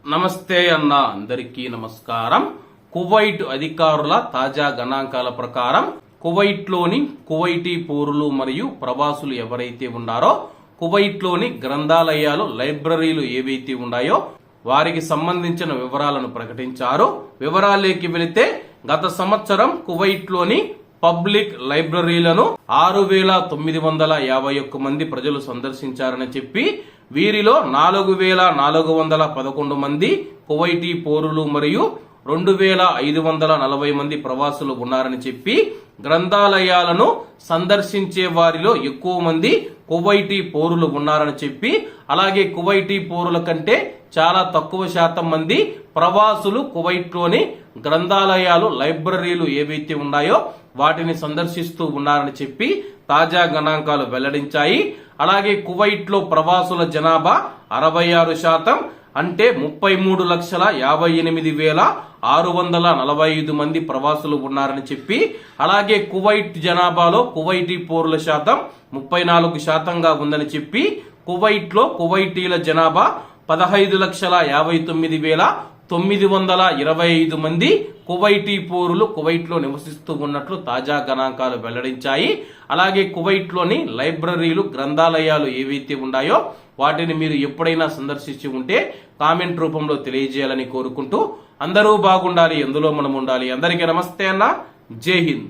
నమస్తే అన్న అందరికీ నమస్కారం. కువైట్ అధికారుల తాజా గణాంకాల ప్రకారం కువైట్ లోని కువైటీ పౌరులు మరియు ప్రవాసులు ఎవరైతే ఉన్నారో కువైట్ లోని గ్రంథాలయాలు లైబ్రరీలు ఏవైతే ఉన్నాయో వారికి సంబంధించిన వివరాలను ప్రకటించారు. వివరాల్లోకి వెళితే గత సంవత్సరం కువైట్ లోని పబ్లిక్ లైబ్రరీలను 6,951 మంది ప్రజలు సందర్శించారని చెప్పి వీరిలో 4,411 మంది కువైటీ పౌరులు మరియు 2,540 మంది ప్రవాసులు ఉన్నారని చెప్పి గ్రంథాలయాలను సందర్శించే వారిలో ఎక్కువ మంది కువైటీ పౌరులు ఉన్నారని చెప్పి అలాగే కువైటీ పౌరుల కంటే చాలా తక్కువ శాతం మంది ప్రవాసులు కువైట్ లోని గ్రంథాలయాలు లైబ్రరీలు ఏవైతే ఉన్నాయో వాటిని సందర్శిస్తూ ఉన్నారని చెప్పి తాజా గణాంకాలు వెల్లడించాయి. అలాగే కువైట్ లో ప్రవాసుల జనాభా 66%, అంటే 33,58,645 మంది ప్రవాసులు ఉన్నారని చెప్పి అలాగే కువైట్ జనాభాలో కువైటీ పౌరుల శాతం 34%గా ఉందని చెప్పి కువైట్ లో కువైటీల జనాభా 15,59,925 మంది కువైటీ పౌరులు కువైట్ లో నివసిస్తూ ఉన్నట్లు తాజా గణాంకాలు వెల్లడించాయి. అలాగే కువైట్ లోని లైబ్రరీలు గ్రంథాలయాలు ఏవైతే ఉన్నాయో వాటిని మీరు ఎప్పుడైనా సందర్శించి ఉంటే కామెంట్ రూపంలో తెలియజేయాలని కోరుకుంటూ అందరూ బాగుండాలి, ఎందులో మనం ఉండాలి. అందరికీ నమస్తే అన్న, జై హింద్.